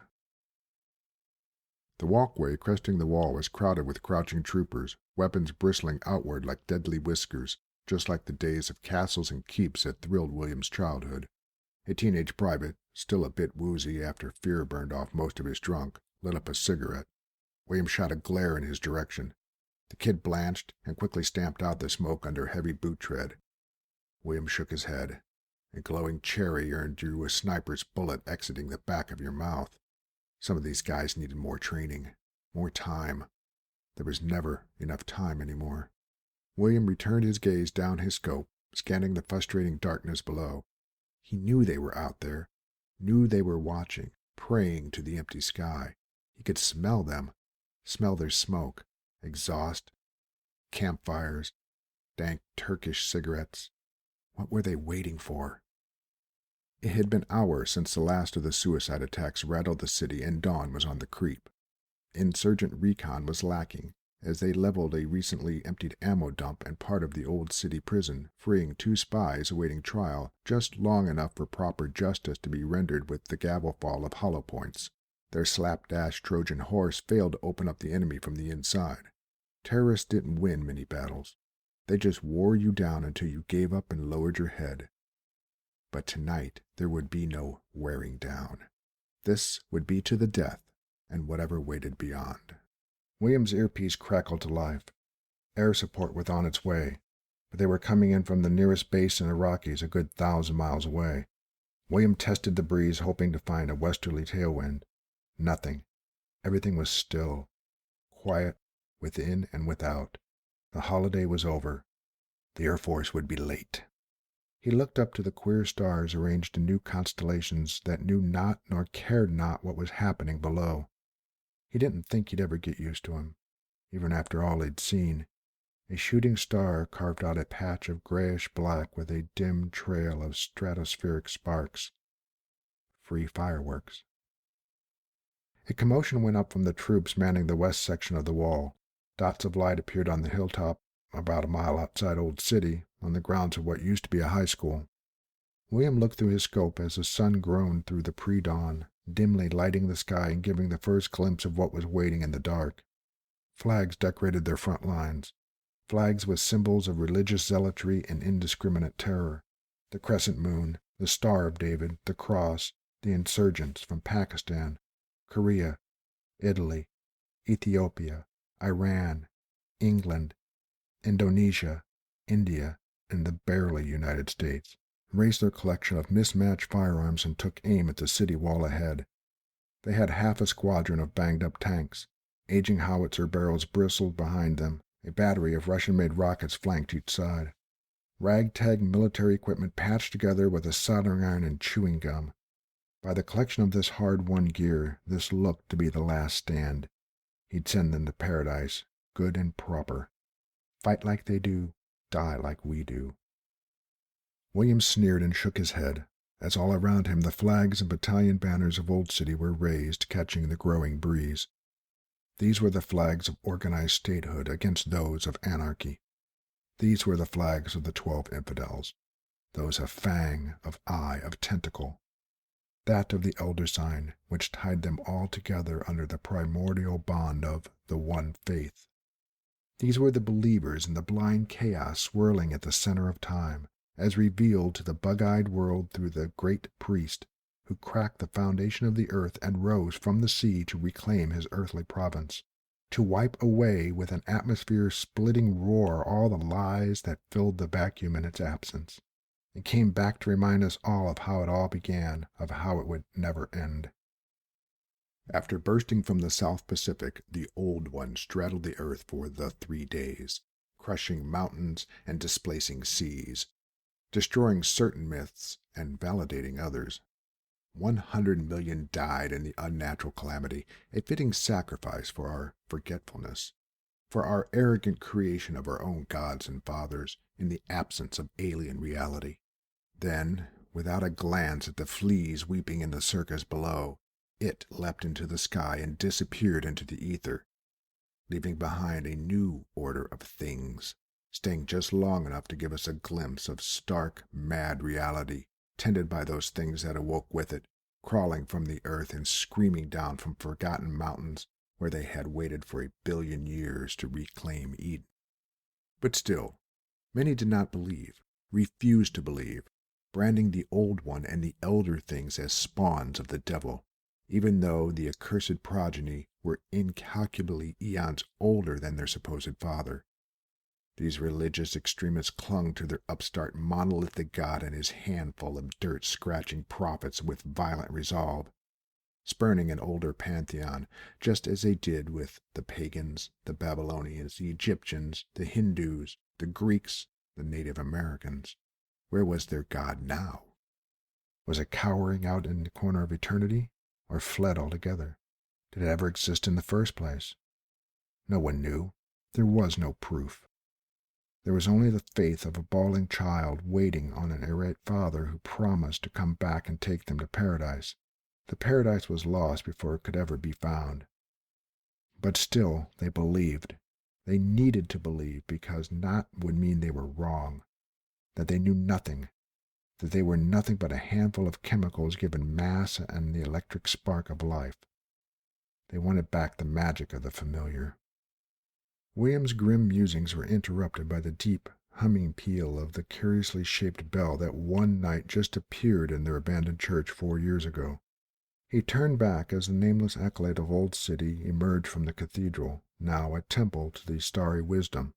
The walkway cresting the wall was crowded with crouching troopers, weapons bristling outward like deadly whiskers, just like the days of castles and keeps that thrilled William's childhood. A teenage private, still a bit woozy after fear burned off most of his drunk, lit up a cigarette. William shot a glare in his direction. The kid blanched and quickly stamped out the smoke under heavy boot tread. William shook his head. A glowing cherry earned you a sniper's bullet exiting the back of your mouth. Some of these guys needed more training, more time. There was never enough time anymore. William returned his gaze down his scope, scanning the frustrating darkness below. He knew they were out there, knew they were watching, praying to the empty sky. He could smell them, smell their smoke, exhaust, campfires, dank Turkish cigarettes. What were they waiting for? It had been hours since the last of the suicide attacks rattled the city and dawn was on the creep. Insurgent recon was lacking, as they leveled a recently emptied ammo dump and part of the old city prison, freeing 2 spies awaiting trial just long enough for proper justice to be rendered with the gavel fall of hollow points. Their slapdash Trojan horse failed to open up the enemy from the inside. Terrorists didn't win many battles. They just wore you down until you gave up and lowered your head. But tonight there would be no wearing down. This would be to the death and whatever waited beyond. William's earpiece crackled to life. Air support was on its way, but they were coming in from the nearest base in the Rockies a good 1,000 miles away. William tested the breeze, hoping to find a westerly tailwind. Nothing. Everything was still, quiet within and without. The holiday was over. The Air Force would be late. He looked up to the queer stars arranged in new constellations that knew not nor cared not what was happening below. He didn't think he'd ever get used to him, even after all he'd seen. A shooting star carved out a patch of grayish-black with a dim trail of stratospheric sparks. Free fireworks. A commotion went up from the troops manning the west section of the wall. Dots of light appeared on the hilltop, about a mile outside Old City, on the grounds of what used to be a high school. William looked through his scope as the sun groaned through the pre-dawn, dimly lighting the sky and giving the first glimpse of what was waiting in the dark. Flags decorated their front lines, flags with symbols of religious zealotry and indiscriminate terror. The crescent moon, the Star of David, the cross, the insurgents from Pakistan, Korea, Italy, Ethiopia, Iran, England, Indonesia, India, and the barely United States, raised their collection of mismatched firearms and took aim at the city wall ahead. They had half a squadron of banged-up tanks. Aging howitzer barrels bristled behind them. A battery of Russian-made rockets flanked each side. Ragtag military equipment patched together with a soldering iron and chewing gum. By the collection of this hard-won gear, this looked to be the last stand. He'd send them to paradise, good and proper. Fight like they do, die like we do. William sneered and shook his head, as all around him the flags and battalion banners of Old City were raised, catching the growing breeze. These were the flags of organized statehood against those of anarchy. These were the flags of the 12 infidels, those of fang, of eye, of tentacle. That of the elder sign, which tied them all together under the primordial bond of the one faith. These were the believers in the blind chaos swirling at the center of time, as revealed to the bug-eyed world through the great priest who cracked the foundation of the earth and rose from the sea to reclaim his earthly province, to wipe away with an atmosphere-splitting roar all the lies that filled the vacuum in its absence, and came back to remind us all of how it all began, of how it would never end. After bursting from the South Pacific, the Old One straddled the earth for the 3 days, crushing mountains and displacing seas, destroying certain myths and validating others. 100 million died in the unnatural calamity, a fitting sacrifice for our forgetfulness, for our arrogant creation of our own gods and fathers in the absence of alien reality. Then, without a glance at the fleas weeping in the circus below, it leapt into the sky and disappeared into the ether, leaving behind a new order of things, staying just long enough to give us a glimpse of stark, mad reality, tended by those things that awoke with it, crawling from the earth and screaming down from forgotten mountains, where they had waited for 1 billion years to reclaim Eden. But still, many did not believe, refused to believe, branding the Old One and the elder things as spawns of the devil, even though the accursed progeny were incalculably eons older than their supposed father. These religious extremists clung to their upstart monolithic god and his handful of dirt-scratching prophets with violent resolve, spurning an older pantheon, just as they did with the pagans, the Babylonians, the Egyptians, the Hindus, the Greeks, the Native Americans. Where was their god now? Was it cowering out in the corner of eternity, or fled altogether? Did it ever exist in the first place? No one knew. There was no proof. There was only the faith of a bawling child waiting on an irate father who promised to come back and take them to paradise. The paradise was lost before it could ever be found. But still they believed. They needed to believe, because not would mean they were wrong, that they knew nothing, that they were nothing but a handful of chemicals given mass and the electric spark of life. They wanted back the magic of the familiar. William's grim musings were interrupted by the deep, humming peal of the curiously shaped bell that one night just appeared in their abandoned church 4 years ago. He turned back as the nameless acolyte of Old City emerged from the cathedral, now a temple to the starry wisdom.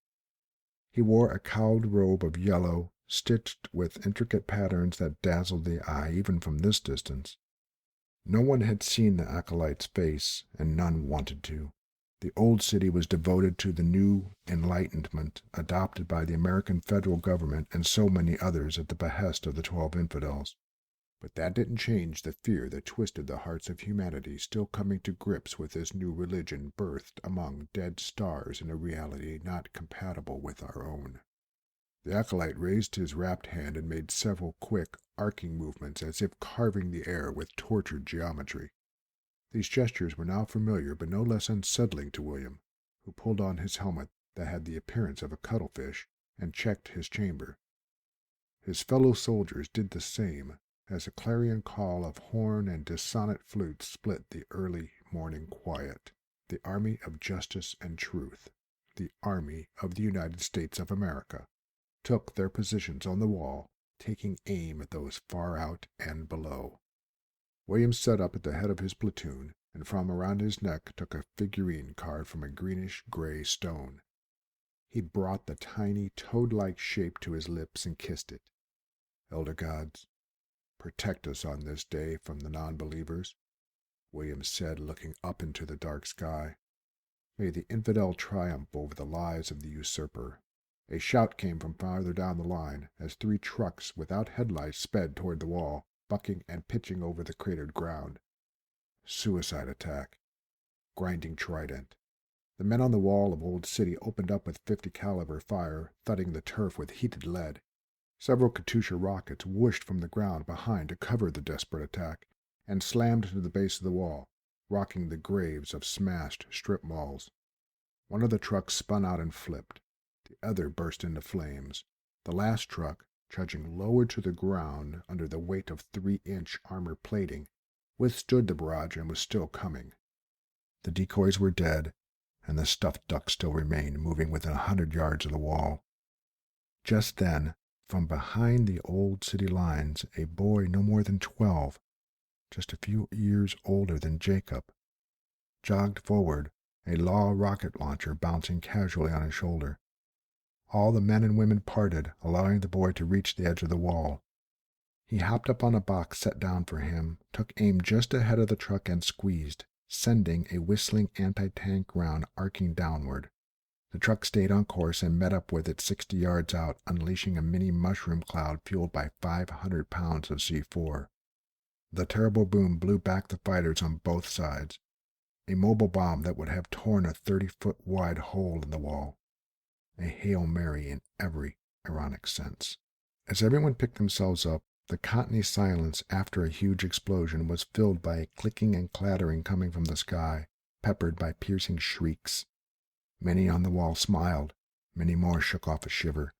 He wore a cowled robe of yellow, stitched with intricate patterns that dazzled the eye even from this distance. No one had seen the acolyte's face, and none wanted to. The Old City was devoted to the new enlightenment adopted by the American federal government and so many others at the behest of the 12 infidels. But that didn't change the fear that twisted the hearts of humanity still coming to grips with this new religion birthed among dead stars in a reality not compatible with our own. The acolyte raised his wrapped hand and made several quick, arcing movements as if carving the air with tortured geometry. These gestures were now familiar but no less unsettling to William, who pulled on his helmet that had the appearance of a cuttlefish and checked his chamber. His fellow soldiers did the same, as a clarion call of horn and dissonant flute split the early morning quiet. The Army of Justice and Truth, the Army of the United States of America, took their positions on the wall, taking aim at those far out and below. William sat up at the head of his platoon, and from around his neck took a figurine carved from a greenish-gray stone. He brought the tiny, toad-like shape to his lips and kissed it. Elder gods, protect us on this day from the non-believers, William said, looking up into the dark sky. May the infidel triumph over the lies of the usurper. A shout came from farther down the line as 3 trucks without headlights sped toward the wall, bucking and pitching over the cratered ground. Suicide attack. Grinding trident. The men on the wall of Old City opened up with .50 caliber fire, thudding the turf with heated lead. Several Katyusha rockets whooshed from the ground behind to cover the desperate attack, and slammed into the base of the wall, rocking the graves of smashed strip malls. One of the trucks spun out and flipped. The other burst into flames. The last truck, trudging lower to the ground under the weight of 3-inch armor plating, withstood the barrage and was still coming. The decoys were dead, and the stuffed duck still remained, moving within 100 yards of the wall. Just then, from behind the Old City lines, a boy no more than 12, just a few years older than Jacob, jogged forward, a Law rocket launcher bouncing casually on his shoulder. All the men and women parted, allowing the boy to reach the edge of the wall. He hopped up on a box set down for him, took aim just ahead of the truck and squeezed, sending a whistling anti-tank round arcing downward. The truck stayed on course and met up with it 60 yards out, unleashing a mini mushroom cloud fueled by 500 pounds of C4. The terrible boom blew back the fighters on both sides, a mobile bomb that would have torn a 30-foot wide hole in the wall. A Hail Mary in every ironic sense. As everyone picked themselves up, the cottony silence after a huge explosion was filled by a clicking and clattering coming from the sky, peppered by piercing shrieks. Many on the wall smiled, many more shook off a shiver.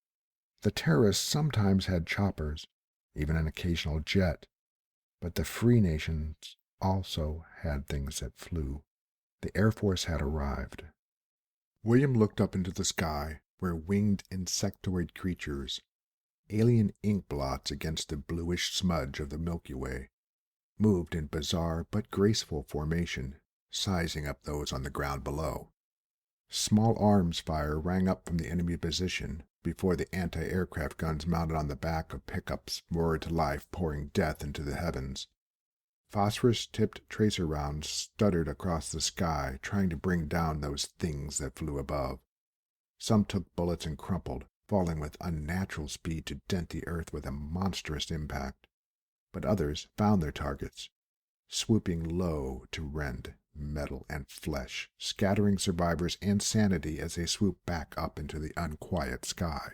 The terrorists sometimes had choppers, even an occasional jet, but the free nations also had things that flew. The Air Force had arrived. William looked up into the sky, where winged insectoid creatures, alien ink blots against the bluish smudge of the Milky Way, moved in bizarre but graceful formation, sizing up those on the ground below. Small arms fire rang up from the enemy position before the anti-aircraft guns mounted on the back of pickups roared to life, pouring death into the heavens. Phosphorus-tipped tracer rounds stuttered across the sky, trying to bring down those things that flew above. Some took bullets and crumpled, falling with unnatural speed to dent the earth with a monstrous impact. But others found their targets, swooping low to rend metal and flesh, scattering survivors and sanity as they swooped back up into the unquiet sky.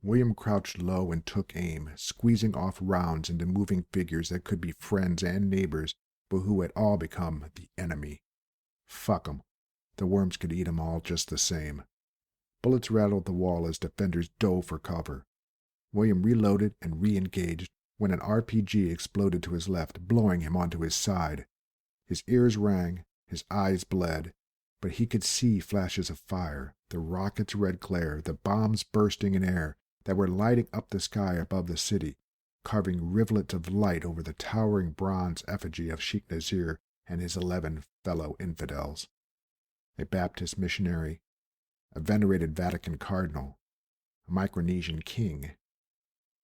William crouched low and took aim, squeezing off rounds into moving figures that could be friends and neighbors, but who had all become the enemy. Fuck 'em. The worms could eat 'em all just the same. Bullets rattled the wall as defenders dove for cover. William reloaded and re-engaged when an RPG exploded to his left, blowing him onto his side. His ears rang, his eyes bled, but he could see flashes of fire, the rocket's red glare, the bombs bursting in air that were lighting up the sky above the city, carving rivulets of light over the towering bronze effigy of Sheikh Nazir and his 11 fellow infidels. A Baptist missionary, a venerated Vatican cardinal, a Micronesian king,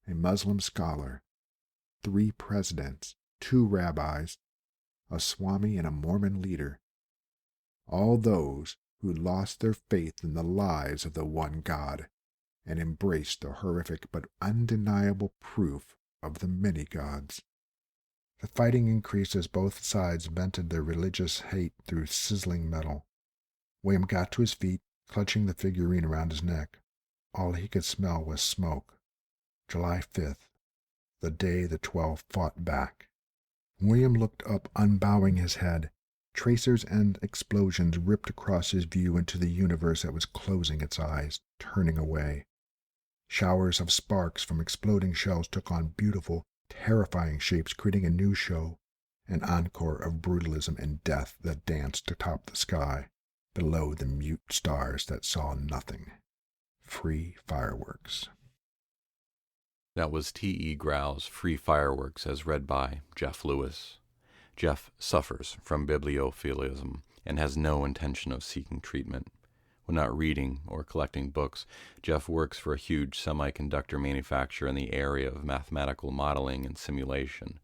a Muslim scholar, 3 presidents, 2 rabbis, a Swami and a Mormon leader. All those who lost their faith in the lies of the one God and embraced the horrific but undeniable proof of the many gods. The fighting increased as both sides vented their religious hate through sizzling metal. William got to his feet, clutching the figurine around his neck. All he could smell was smoke. July 5th, the day the 12 fought back. William looked up, unbowing his head. Tracers and explosions ripped across his view into the universe that was closing its eyes, turning away. Showers of sparks from exploding shells took on beautiful, terrifying shapes, creating a new show, an encore of brutalism and death that danced atop the sky, below the mute stars that saw nothing. Free fireworks. That was T.E. Grau's Free Fireworks, as read by Jeff Lewis. Jeff suffers from bibliophilism and has no intention of seeking treatment. When not reading or collecting books, Jeff works for a huge semiconductor manufacturer in the area of mathematical modeling and simulation.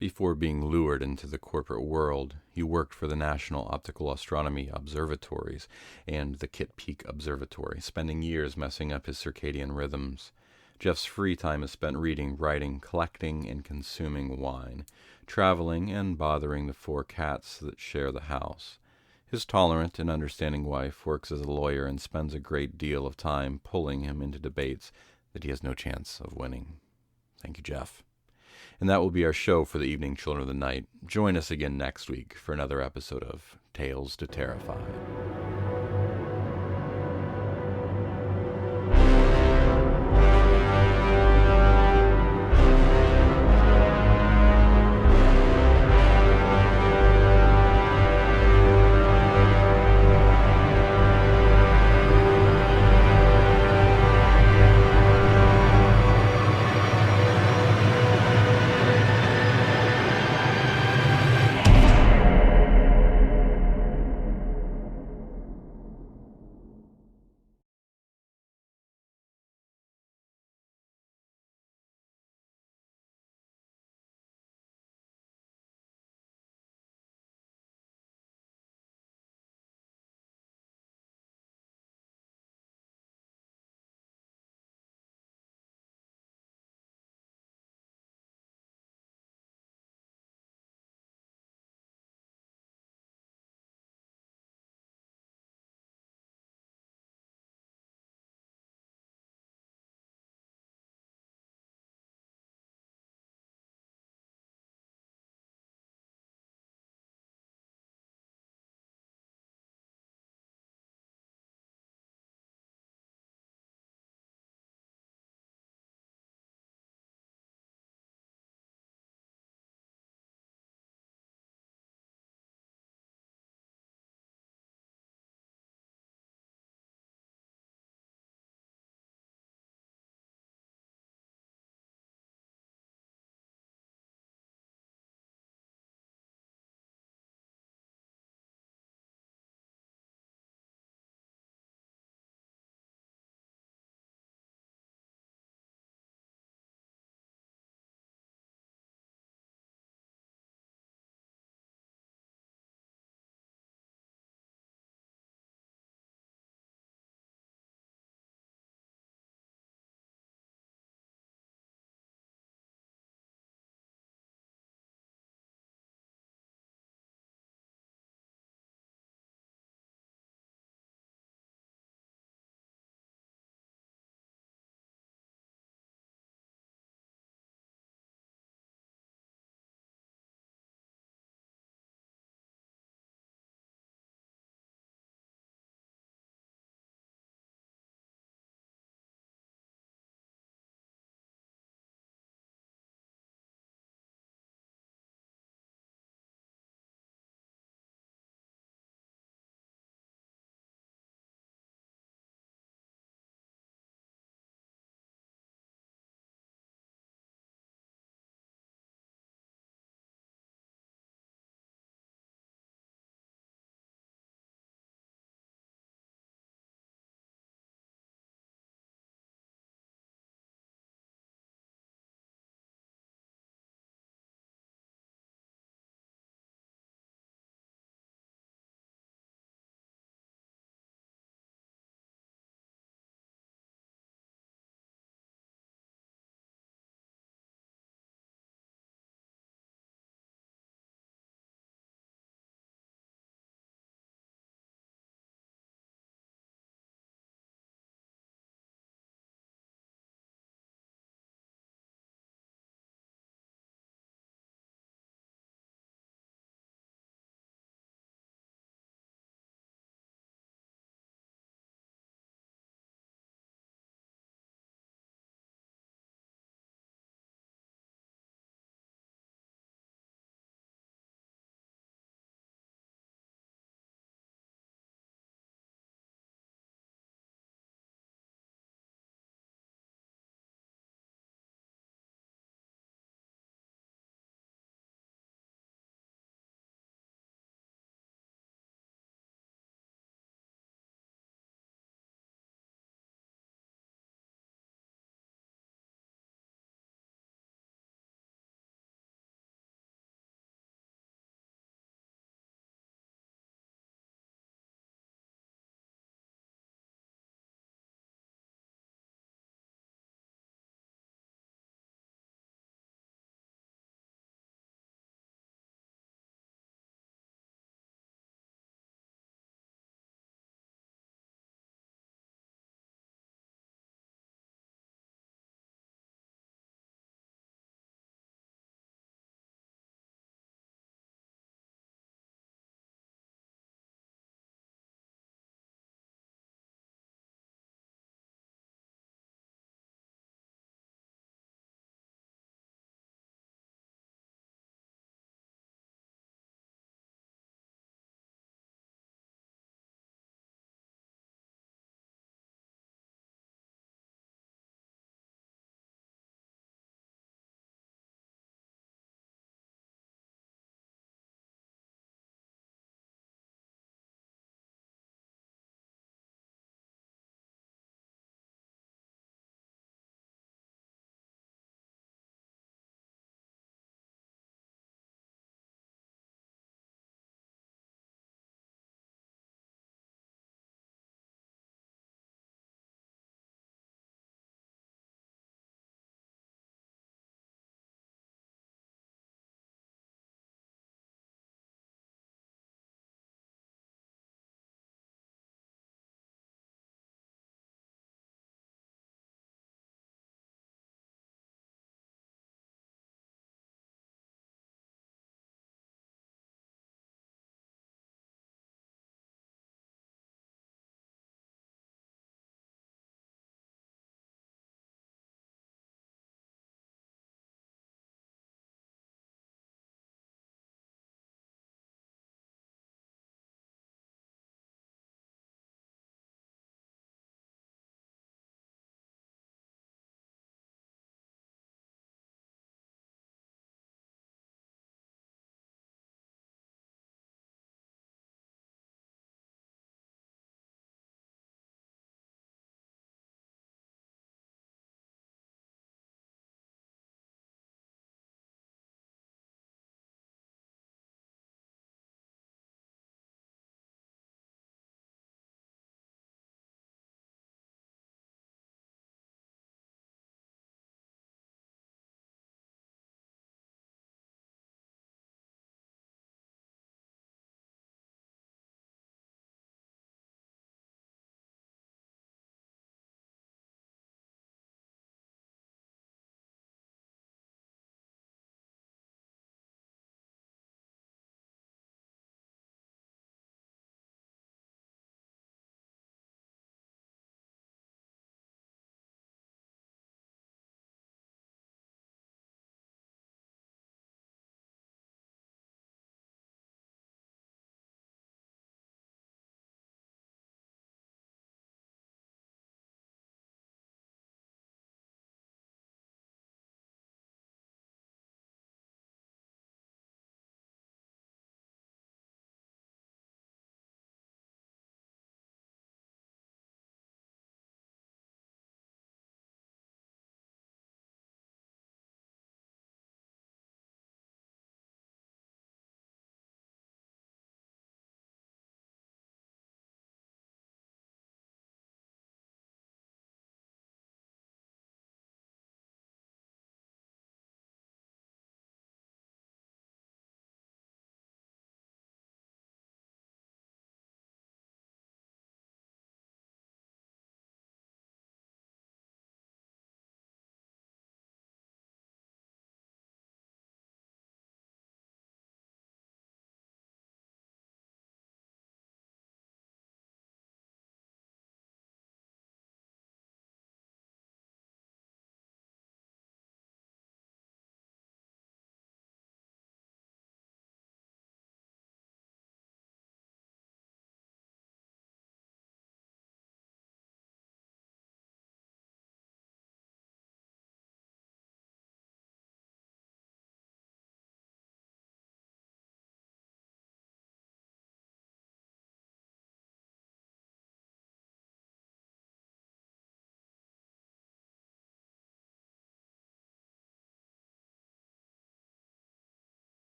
Before being lured into the corporate world, he worked for the National Optical Astronomy Observatories and the Kitt Peak Observatory, spending years messing up his circadian rhythms. Jeff's free time is spent reading, writing, collecting, and consuming wine, traveling, and bothering the 4 cats that share the house. His tolerant and understanding wife works as a lawyer and spends a great deal of time pulling him into debates that he has no chance of winning. Thank you, Jeff. And that will be our show for the evening, Children of the Night. Join us again next week for another episode of Tales to Terrify.